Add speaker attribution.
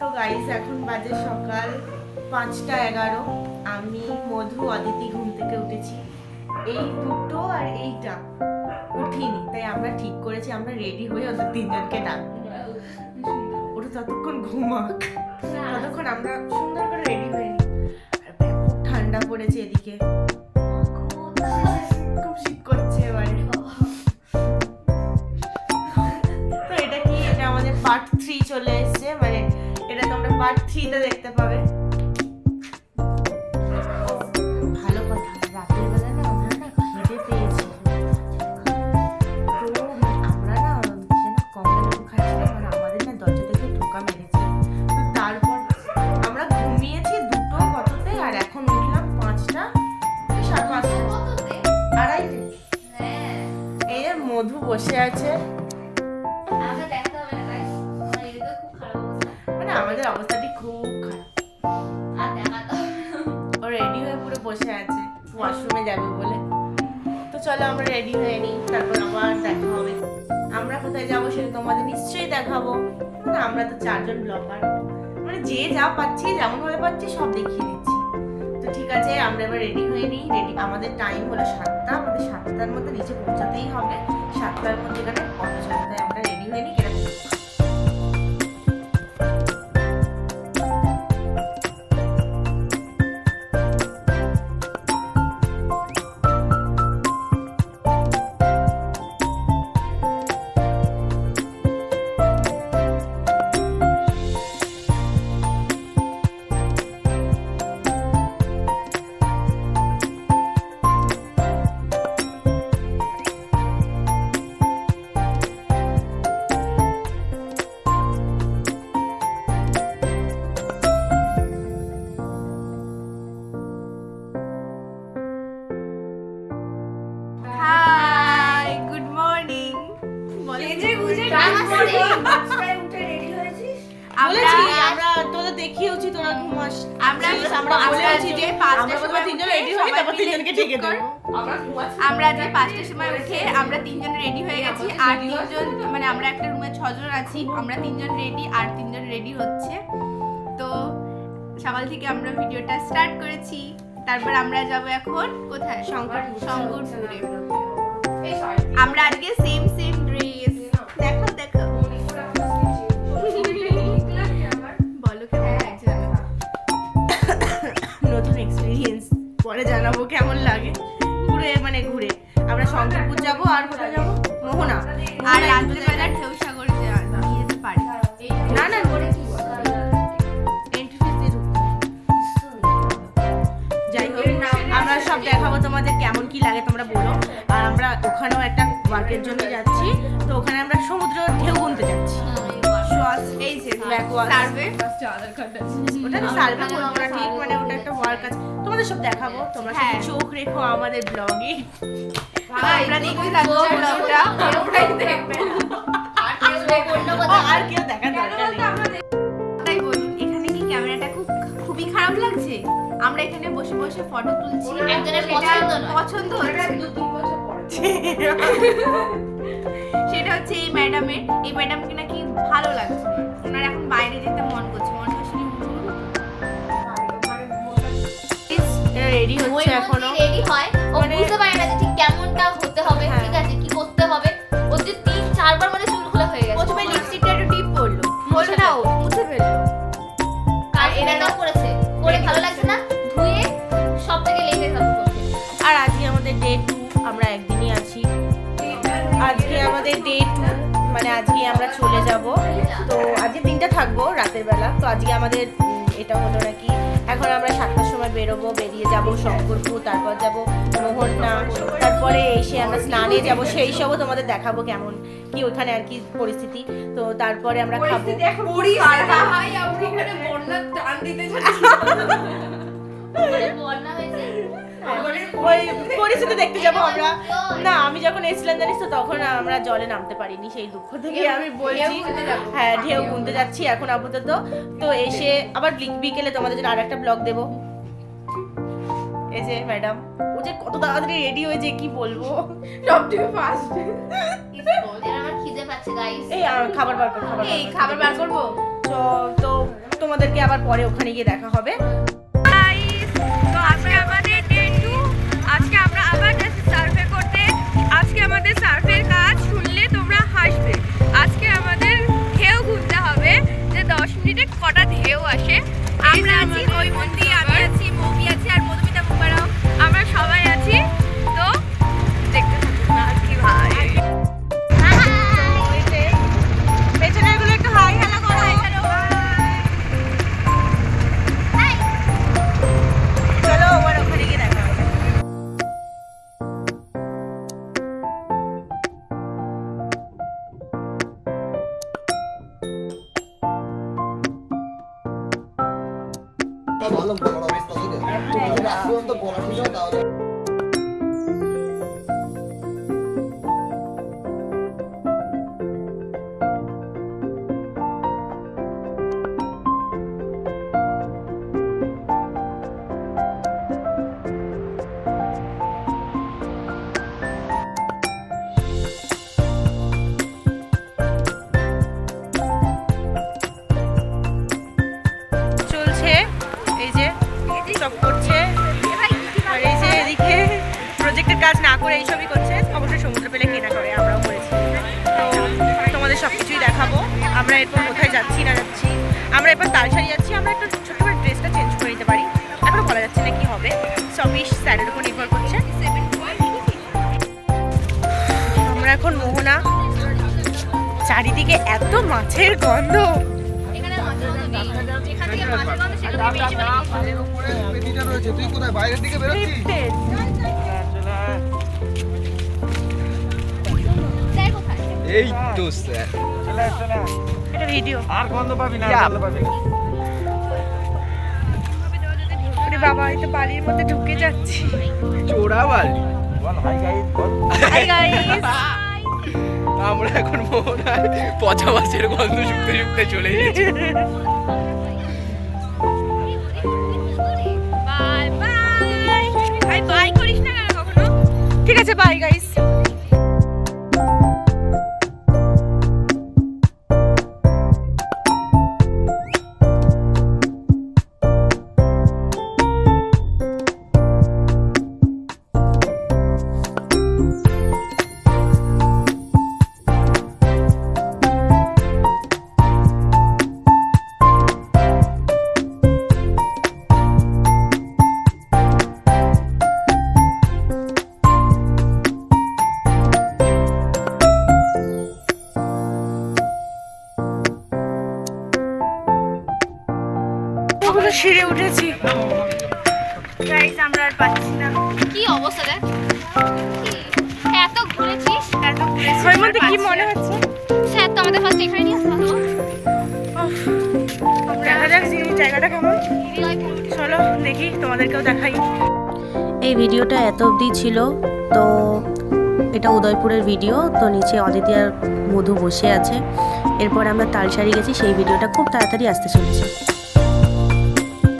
Speaker 1: তো গাইস এখন বাজে সকাল 5:11। আমি মধু অদিতি ঘুম থেকে উঠেছি, এই দুটো আর এইটা উঠিনি, তাই আমরা ঠিক করেছি আমরা রেডি হয়ে ওদের তিনজনকে ডাকবো। ওটা ততক্ষণ ঘুমাক, ততক্ষণ আমরা সুন্দর করে রেডি হয়ে নিই। আর ব্যাপক ঠান্ডা পড়েছে এদিকে, খুব শীত করছে এবারে। তো এটা কি, এটা আমাদের পার্ট 3 চলে এসেছে, মানে এটা তোমরা পার্ট 3 তে দেখতে পাবে। ভালো কথা, রাতের বেলা না আমরা না খিদে পেয়েছি, তো আমরা না কমলা লেবু খাচ্ছিলাম, মানে আমাদের না দরজা থেকে ঠোকা মেরেছে। তো তারপর আমরা ঘুমিয়েছি দুটো কততে, আর এখন উঠলাম 5টা 5:30 আড়াইটে। এই যে মধু বসে আছে, মানে আমাদের অবস্থাটি খুব খারাপ। ও রেডি হয়ে পুরো বসে আছে ওয়াশরুমে যাবে বলে। তো চলো আমরা রেডি হয়ে নিই, তারপর আবার দেখা হবে। আমরা কোথায় যাবো সেটা তোমাদের নিশ্চয়ই দেখাবো। মানে আমরা তো 4জন ব্লগার, মানে যে যা পাচ্ছি যেমন ভাবে পাচ্ছি সব দেখিয়ে দিচ্ছি। তো ঠিক আছে, আমরা এবার রেডি হয়ে নিই। রেডি, আমাদের টাইম হলো 7টা, আমাদের 7টার মধ্যে নিচে পৌঁছাতেই হবে। 7টার মধ্যে এখানে অটো ছাড়া, তাই আমরা রেডি হয়ে নিই। এরকম আমরা তোদের দেখিয়েছি, তোরা ঘুমাস। আমরা বলেছি যে 5টার সময় তিনজন রেডি হই, তারপর তিনজনকে ডেকে দেবো।
Speaker 2: আমরা যে 5টার সময় উঠে আমরা তিনজন রেডি হয়ে গেছি, আর তিনজন মানে আমরা একটা রুমে 6 জন আছি, আমরা তিনজন রেডি আর তিনজন রেডি হচ্ছে। তো সকাল থেকে আমরা ভিডিওটা স্টার্ট করেছি। তারপর আমরা যাব এখন কোথায়? শঙ্করপুরে। আমরা আজকে সেম ড্রেস, দেখো দেখো বলো কেমন লাগছে?
Speaker 1: নতুন এক্সপেরিয়েন্স, পরে জানাবো কেমন লাগে। ঘুরে আমরা শঙ্করপুর যাব, আর কোথায় যাব? মোহনা,
Speaker 2: আর রাত্রিবেলা ঢেউ সাগরে নিয়ে যেতে পারি।
Speaker 1: না এন্ট্রি ফিস দিয়ে ঢুকতে হয়। যাই হোক, আমরা সব দেখাবো তোমাদের কেমন কি লাগে তোমরা বলো। আর আমরা ওখানেও একটা ওয়ার্কের জন্য যাচ্ছি, তো ওখানে আমরা সমুদ্র ঢেউ গুনতে যাচ্ছি।
Speaker 2: এই যে
Speaker 1: সার্ভে, ওটা সার্ভে বলবো না ঠিক, মানে ওটা একটা ওয়ার্ক আছে। তোমাদের সব দেখাবো, তোমরা সব চোখ রেখো আমাদের ব্লগে।
Speaker 2: আমরা দেখতে থাকবো ব্লগটা, ওটাই দেখবে
Speaker 1: আর কেউ দেখার দরকার নেই।
Speaker 2: তাই বলি, এখানে কি ক্যামেরাটা খুবই খারাপ লাগছে? আমরা এখানে বসে বসে ফটো তুলছি, একজনের পছন্দ হচ্ছে। সেটা হচ্ছে এই ম্যাডামকে নাকি ভালো লাগছে, ওনার এখন বাইরে যেতে মন করছে।
Speaker 1: রেডি হচ্ছে এখনো,
Speaker 3: রেডি হয় ও বুঝতে পারে না যে ঠিক কেমনটা হতে হবে, ঠিক আছে কি করতে হবে। ও যে 3-4 বার মানে চুল খোলা হয়ে গেছে।
Speaker 2: প্রথমে লিপস্টিকটা একটু ডিপ করলো, বললো না ও মুছে ফেললো।
Speaker 3: আর এটাও করেছে, করে ভালো লাগছে না, ধুয়ে সব থেকে লেটে থাকবো।
Speaker 1: আর আজকে আমাদের ডে 2, আমরা একদিনই আছি। আজকে আমাদের ডে 2, মানে আজকে আমরা চলে যাব। তো আজকে দিনটা থাকবো রাতের বেলা। তো আজকে আমাদের এটা হলো নাকি, এখন আমরা 7টার সময় বেরোবো, বেরিয়ে যাব শঙ্করপুর, তারপর যাব মোহনা, তারপরে এসে আমরা স্নানে যাব। সেই সবও তোমাদের দেখাবো কেমন কি ওখানে আর কি পরিস্থিতি। তো তারপরে আমরা খাবো।
Speaker 3: বন্যা হয়েছে,
Speaker 1: ওই পরিস্থিতি দেখতে যাবো আমরা। না, আমি যখন এসেছিলাম জানিস তো, তখন আমরা জলে নামতে পারিনি, সেই দুঃখ থেকে আমি বলছি। হ্যাঁ, ঢেউ গুনতে যাচ্ছি এখন আপাতত। তো এসে আবার বিকেলে তোমাদের জন্য আরেকটা ব্লগ দেবো। এই যে ম্যাডাম, ও যে কত তাড়াতাড়ি রেডি হয়েছে কি বলবো, সবথেকে ফাস্ট।
Speaker 3: আমার খিদে পাচ্ছে গাইস।
Speaker 1: এই খাবার বার কর,
Speaker 2: খাবার বার করবো।
Speaker 1: তো তোমাদেরকে আবার পরে ওখানে গিয়ে দেখা হবে।
Speaker 2: তো আজকে আমাদের ডে 2, আজকে আমরা আবার যাচ্ছি সার্ভে করতে। আজকে আমাদের সার্ভের কাজ শুনলে তোমরা হাসবে। আজকে আমাদের ঢেউ গুনতে হবে যে 10 মিনিটে কটা ঢেউ আসে। আমরা আছি হৈমন্তী, আমি আছি, মৌমি আছে আর মধুমিতা মুখারাও, আমরা সবাই আছি। তো দেখতে থাকুন না কি ভাই।
Speaker 1: পেছনের গুলো একটু হাই হ্যালো করো। চলো আবার ওখানে গিয়ে দেখা হবে।
Speaker 4: ভালো বড় অবস্থা থেকে যদি আসুন তো বড় ঠিক আছে তাহলে
Speaker 1: চলছে এই যে সব করছে, আর এই যে এদিকে প্রজেক্টের কাজ না করে এইসবই করছে। অবশ্যই সমুদ্র পেলে কেনা করে, আমরাও করেছি। তো তোমাদের সব কিছুই দেখাবো। আমরা এরপর কোথায় যাচ্ছি না যাচ্ছি, আমরা এরপর তালসারি যাচ্ছি। আমরা একটু ছোট্ট করে ড্রেসটা চেঞ্জ করে নিতে পারি, এখনো বলা যাচ্ছে না কি হবে, সবই স্যারের উপর নির্ভর করছে। আমরা এখন মোহনা, চারিদিকে এত মাছের গন্ধ।
Speaker 3: এখানে মাছের মতো নেই, যেখান থেকে মাছের গন্ধ সেখান থেকে বেশি মানে
Speaker 4: পেটিটা রয়েছে, তুই কোথায় বাইরের দিকে বেরোচ্ছিস?
Speaker 3: স্যার কোথায়?
Speaker 5: এই তো স্যার
Speaker 1: এটা ভিডিও।
Speaker 5: আর গন্ধ পাবি না, গন্ধ পাবি না।
Speaker 1: ওরে বাবা, এই তো বাড়ির মধ্যে ঢুকে যাচ্ছি।
Speaker 5: চোরা বালি বল হাই গাইস, বল
Speaker 1: হাই গাইস।
Speaker 5: আমরা এখন মোহনায় পচা মাছের গন্ধ শুকতে শুকতে চলে এসেছি।
Speaker 2: Bye bye. ভাই বাই করিস না কেন কখনো?
Speaker 1: ঠিক আছে, বাই গাইস। সিঁড়ে উঠেছি গাইস, আমরা আর পাচ্ছি না।
Speaker 3: কি অবস্থা দেখ, এত ঘুরেছিস,
Speaker 2: এত ঘুরেছি,
Speaker 1: এর মধ্যে কি মনে হচ্ছে?
Speaker 3: স্যার তো আমাদের ফার্স্ট এখানে নিয়ে আসলো।
Speaker 1: দেখা যাক জায়গাটা কেমন। চলো দেখি, তোমাদেরকেও দেখাই। এই ভিডিওটা এত অবধি ছিল। তো এটা উদয়পুরের ভিডিও। তো নিচে অদিতি আর মধু বসে আছে। এরপর আমরা তালসারি গেছি, সেই ভিডিওটা খুব তাড়াতাড়ি আসতে চলেছে।